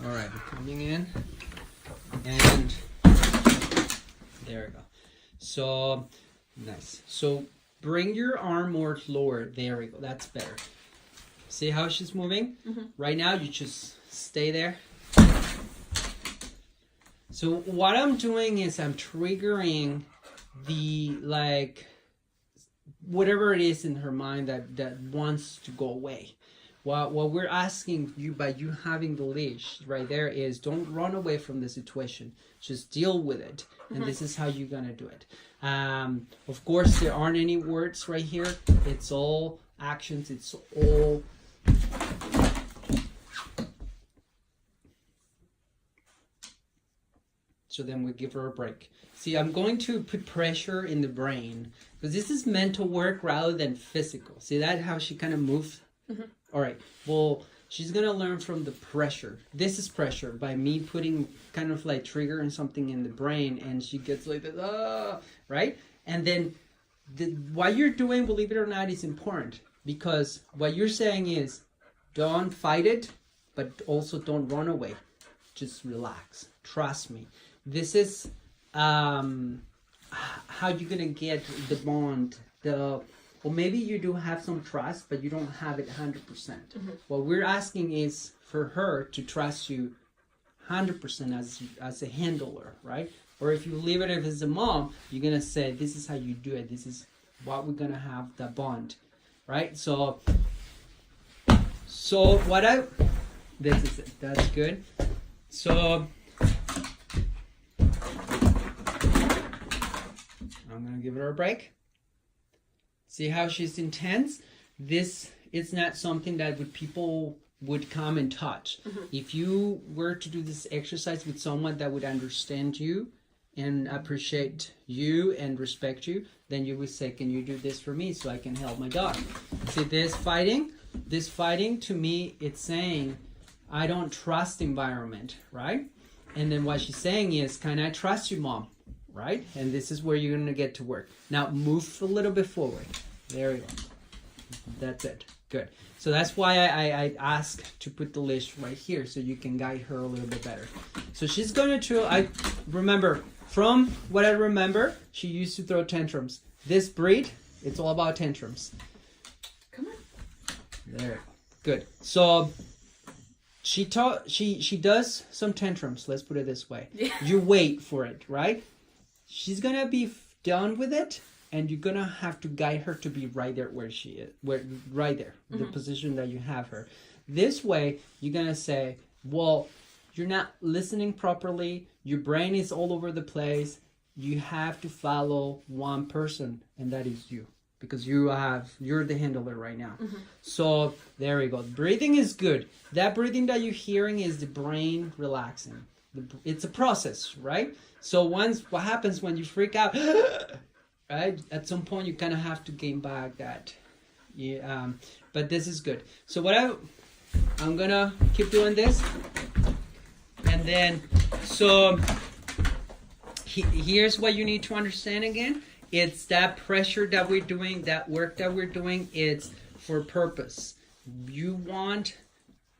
All right, coming in, and there we go. So nice. So bring your arm more lower. There we go. That's better. See how she's moving? Mm-hmm. Right now, you just stay there. So what I'm doing is I'm triggering the, like, whatever it is in her mind that wants to go away. What we're asking you by you having the leash right there is don't run away from the situation. Just deal with it. And this is how you're going to do it. Of course, there aren't any words right here. It's all actions. It's all... So then we give her a break. See, I'm going to put pressure in the brain because this is mental work rather than physical. See that how she kind of moves? Mm-hmm. All right. Well, she's going to learn from the pressure. This is pressure by me putting kind of like triggering something in the brain, and she gets like this, right? And then what you're doing, believe it or not, is important because what you're saying is don't fight it, but also don't run away. Just relax. Trust me. This is how you're going to get the bond, or maybe you do have some trust, but you don't have it 100%. Mm-hmm. What we're asking is for her to trust you 100% as a handler, right? Or if you leave it as a mom, you're going to say, this is how you do it. This is what we're going to have, the bond, right? So this is it. That's good. So I'm going to give her a break. See how she's intense? This is not something that people would come and touch. Mm-hmm. If you were to do this exercise with someone that would understand you and appreciate you and respect you, then you would say, can you do this for me so I can help my dog? See, this fighting to me, it's saying, I don't trust the environment, right? And then what she's saying is, can I trust you, Mom? Right? And this is where you're going to get to work. Now, move a little bit forward. There we go. That's it. Good. So that's why I asked to put the leash right here so you can guide her a little bit better. So she's going to, I remember, from what I remember, she used to throw tantrums. This breed, it's all about tantrums. Come on. There. Good. So she does some tantrums, let's put it this way. Yeah. You wait for it, right? She's going to be done with it, and you're going to have to guide her to be right there where she is, right there, mm-hmm. the position that you have her. This way, you're going to say, well, you're not listening properly. Your brain is all over the place. You have to follow one person, and that is you, because you're the handler right now. Mm-hmm. So there we go. Breathing is good. That breathing that you're hearing is the brain relaxing. It's a process, right? So what happens when you freak out, right? At some point, you kind of have to gain back that. Yeah, but this is good. So I'm going to keep doing this. And then, so here's what you need to understand again. It's that pressure that we're doing, that work that we're doing, it's for purpose. You want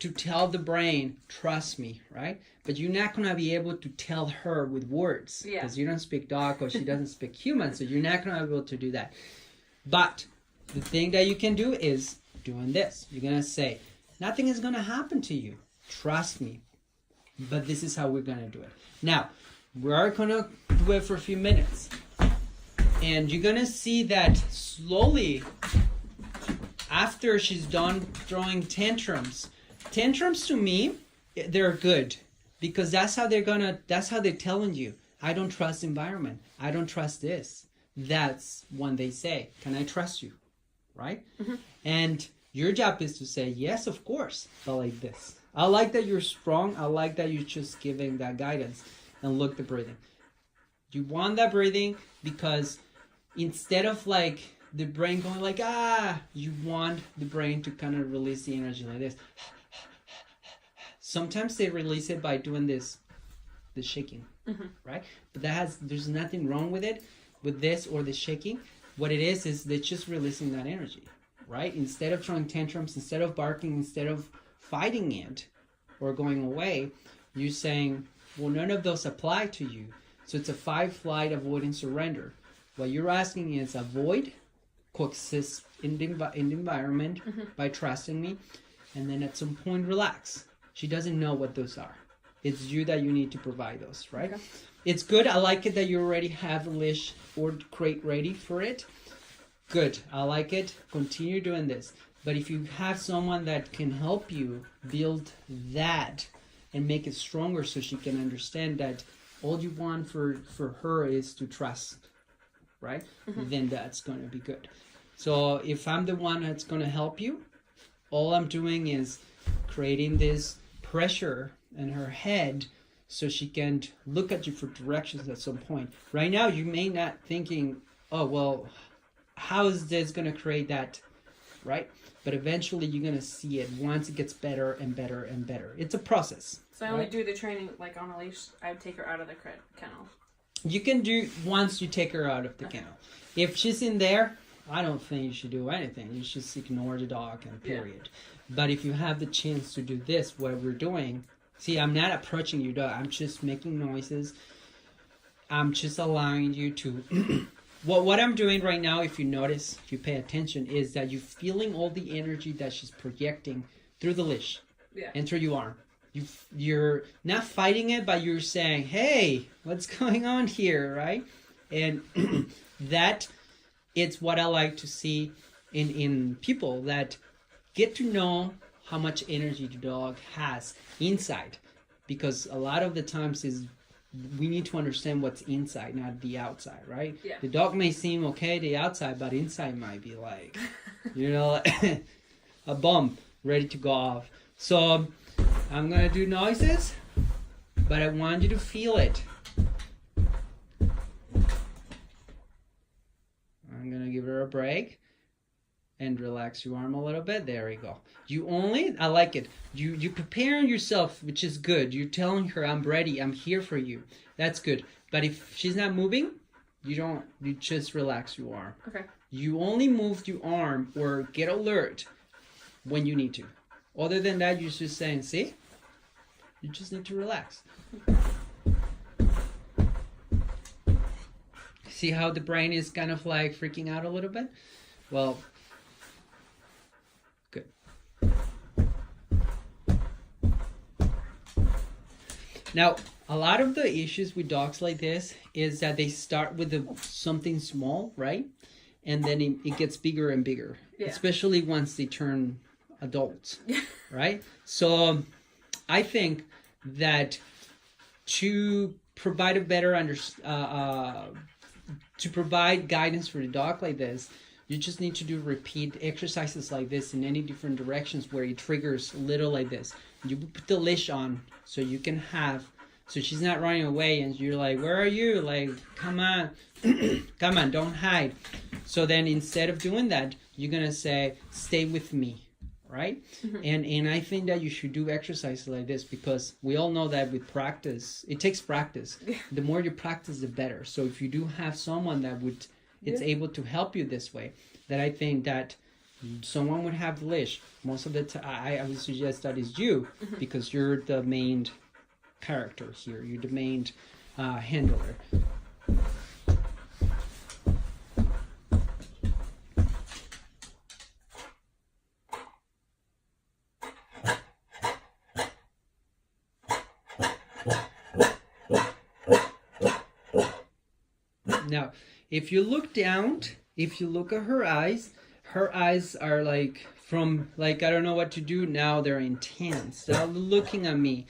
to tell the brain, trust me, right? But you're not going to be able to tell her with words because you don't speak dog or she doesn't speak human, so you're not going to be able to do that. But the thing that you can do is doing this. You're going to say, nothing is going to happen to you. Trust me. But this is how we're going to do it. Now, we are going to do it for a few minutes. And you're going to see that slowly, after she's done throwing tantrums to me, they're good. Because that's how they're telling you, I don't trust the environment. I don't trust this. That's when they say, can I trust you? Right? Mm-hmm. And your job is to say, yes, of course, but like this. I like that you're strong. I like that you're just giving that guidance. And look the breathing. You want that breathing because instead of like the brain going like, you want the brain to kind of release the energy like this. Sometimes they release it by doing this shaking, mm-hmm. right? But there's nothing wrong with it, with this or the shaking. What it is they're just releasing that energy, right? Instead of throwing tantrums, instead of barking, instead of fighting it, or going away, you're saying, well, none of those apply to you. So it's a 5 flight, avoid, and surrender. What you're asking is avoid, coexist in the environment by trusting me, and then at some point relax. She doesn't know what those are. It's you that you need to provide those, right? Okay. It's good. I like it that you already have the leash or crate ready for it. Good. I like it. Continue doing this. But if you have someone that can help you build that and make it stronger so she can understand that all you want for her is to trust, right? Then that's going to be good. So if I'm the one that's going to help you, all I'm doing is creating this pressure in her head so she can look at you for directions at some point. Right now, you may not thinking, oh, well, how is this going to create that, right? But eventually you're going to see it once it gets better and better and better. It's a process. So I only do the training like on a leash. I would take her out of the kennel. You can do once you take her out of the kennel. If she's in there, I don't think you should do anything. You should just ignore the dog and period. Yeah. But if you have the chance to do this, what we're doing, see, I'm not approaching your dog. I'm just making noises. I'm just allowing you to... What I'm doing right now, if you notice, if you pay attention, is that you're feeling all the energy that she's projecting through the leash and through your arm. You're not fighting it, but you're saying, hey, what's going on here, right? And that it's what I like to see in people that get to know how much energy the dog has inside. Because a lot of the times we need to understand what's inside, not the outside, right? Yeah. The dog may seem okay, the outside, but inside might be like, a bomb ready to go off. So I'm going to do noises, but I want you to feel it. I'm going to give her a break and relax your arm a little bit. There we go. I like it. You preparing yourself, which is good. You're telling her, I'm ready. I'm here for you. That's good. But if she's not moving, you just relax your arm. Okay. You only move your arm or get alert when you need to. Other than that, you're just saying, see? You just need to relax. See how the brain is kind of like freaking out a little bit? Well, good. Now, a lot of the issues with dogs like this is that they start with something small, right? And then it gets bigger and bigger, especially once they turn adults, right? So I think that to provide a better to provide guidance for the dog like this, you just need to do repeat exercises like this in any different directions where it triggers a little like this. You put the leash on so you can so she's not running away and you're like, where are you? Like, come on, come on, don't hide. So then instead of doing that, you're going to say, stay with me, right? Mm-hmm. And I think that you should do exercises like this because we all know that with practice, it takes practice. The more you practice, the better. So if you do have someone that it's able to help you this way, that I think that someone would have the leash. Most of the time, I would suggest that is you because you're the main character here. You're the main handler. Now, if you look down, if you look at her eyes are like I don't know what to do now. They're intense. They're looking at me.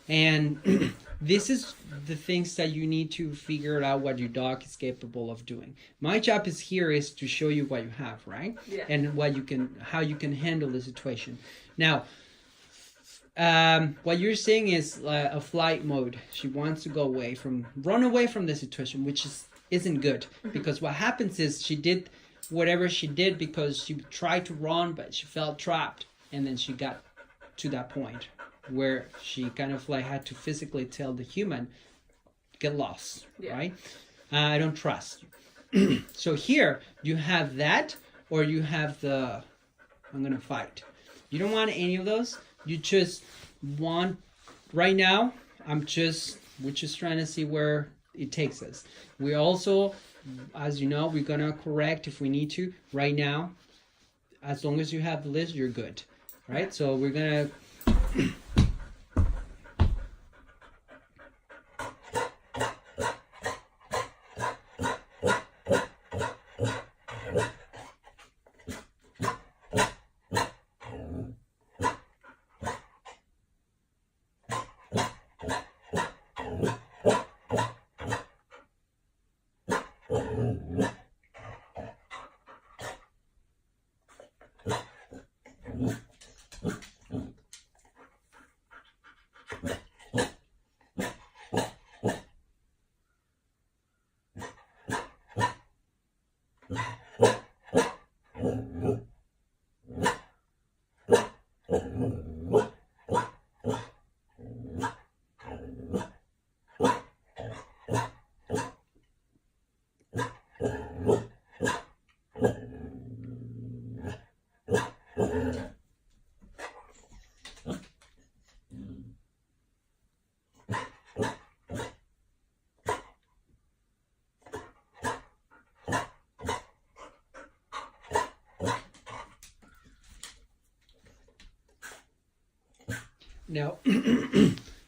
And this is the things that you need to figure out what your dog is capable of doing. My job is to show you what you have, right? Yeah. And how you can handle the situation. Now, what you're saying is a flight mode. She wants to run away from the situation, which isn't good. Because what happens is she did whatever she did because she tried to run, but she felt trapped. And then she got to that point where she kind of had to physically tell the human, get lost, right? I don't trust you. So here, you have that, or you have I'm going to fight. You don't want any of those. You just want right now. We're just trying to see where it takes us. We also, as you know, we're gonna correct if we need to. Right now, as long as you have the list, you're good, right? So we're gonna. Now,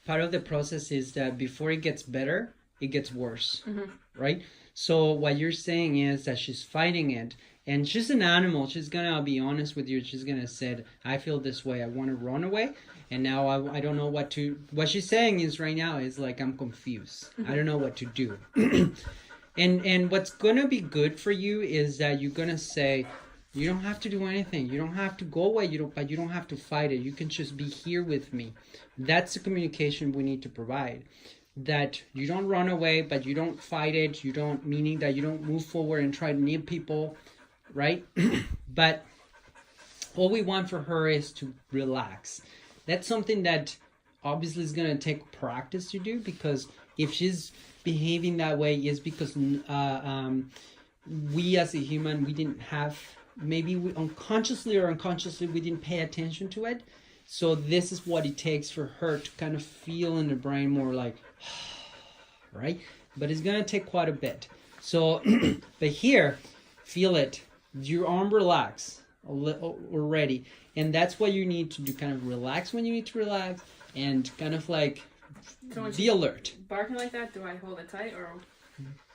part of the process is that before it gets better, it gets worse, right? So what you're saying is that she's fighting it, and she's an animal. She's gonna be honest with you. She's gonna say, "I feel this way. I want to run away, and now I don't know what to." What she's saying is right now is like, "I'm confused. I don't know what to do." And what's gonna be good for you is that you're gonna say, you don't have to do anything. You don't have to go away. But you don't have to fight it. You can just be here with me. That's the communication we need to provide. That you don't run away, but you don't fight it. You don't, meaning that you don't move forward and try to nip people, right? But all we want for her is to relax. That's something that obviously is going to take practice to do, because if she's behaving that way, is because we as a human, we didn't have. Maybe we unconsciously or unconsciously we didn't pay attention to it. So this is what it takes for her to kind of feel in the brain more like, right? But it's going to take quite a bit. So, but here, feel it. Your arm relax already. And that's what you need to do. Kind of relax when you need to relax, and kind of like be alert. Barking like that, do I hold it tight or?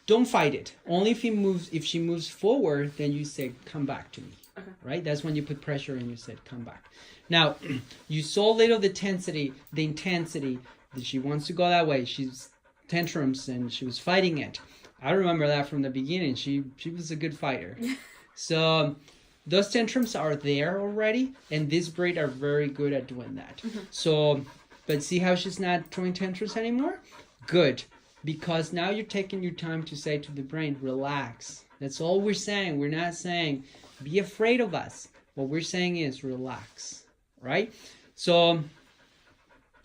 Don't fight it. Only if she moves forward, then you say, "Come back to me." Okay. Right? That's when you put pressure and you said, "Come back." Now, you saw a little the intensity that she wants to go that way. She's tantrums and she was fighting it. I remember that from the beginning. She was a good fighter. So those tantrums are there already, and this breed are very good at doing that. So, but see how she's not throwing tantrums anymore? Good. Because now you're taking your time to say to the brain, relax. That's all we're saying. We're not saying, be afraid of us. What we're saying is relax, right? So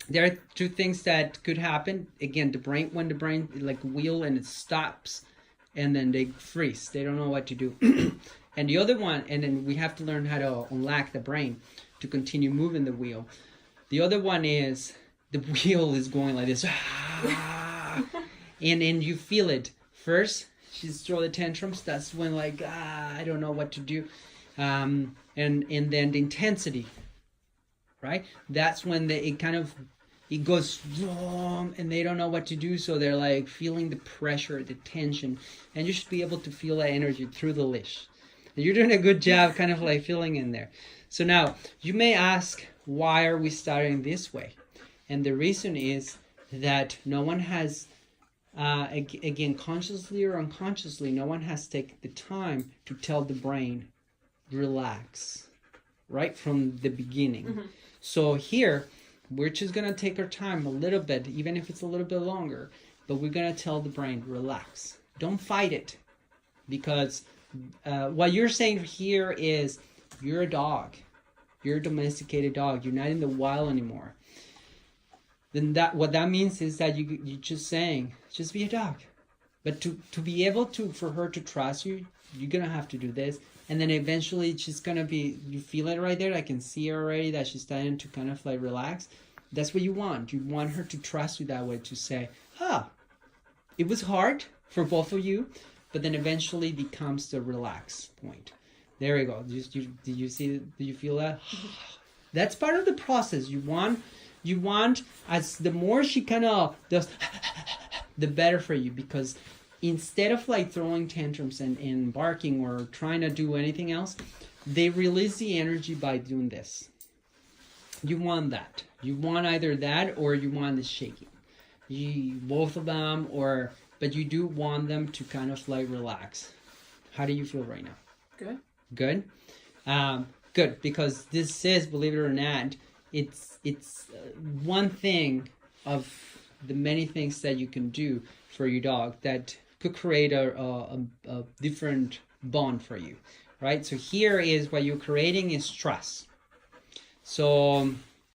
there are two things that could happen. Again, when the brain like wheel and it stops, and then they freeze. They don't know what to do. And the other one, and then we have to learn how to unlock the brain to continue moving the wheel. The other one is the wheel is going like this. And you feel it. First, she's throwing the tantrums. That's when like, I don't know what to do. And then the intensity, right? That's when it goes wrong and they don't know what to do. So they're like feeling the pressure, the tension. And you should be able to feel that energy through the leash. And you're doing a good job kind of like feeling in there. So now, you may ask, why are we starting this way? And the reason is that no one has... again, consciously or unconsciously, no one has taken the time to tell the brain, relax, right from the beginning. So here, we're just going to take our time a little bit, even if it's a little bit longer, but we're going to tell the brain, relax. Don't fight it, because what you're saying here is, you're a dog. You're a domesticated dog. You're not in the wild anymore. Then what that means is that you're just saying, just be a dog. But to be able to, for her to trust you, you're going to have to do this. And then eventually she's going to be, you feel it right there. I can see her already that she's starting to kind of like relax. That's what you want. You want her to trust you that way, to say, it was hard for both of you, but then eventually becomes the relax point. There you go. Did you see? Do you feel that? That's part of the process. You want as the more she kind of does, the better for you, because instead of like throwing tantrums and barking or trying to do anything else, they release the energy by doing this. You want that. You want either that or you want the shaking. Both of them, but you do want them to kind of like relax. How do you feel right now? Good. Good? Good, because this is, believe it or not, it's one thing of the many things that you can do for your dog that could create a different bond for you, right? So here is what you're creating is trust. So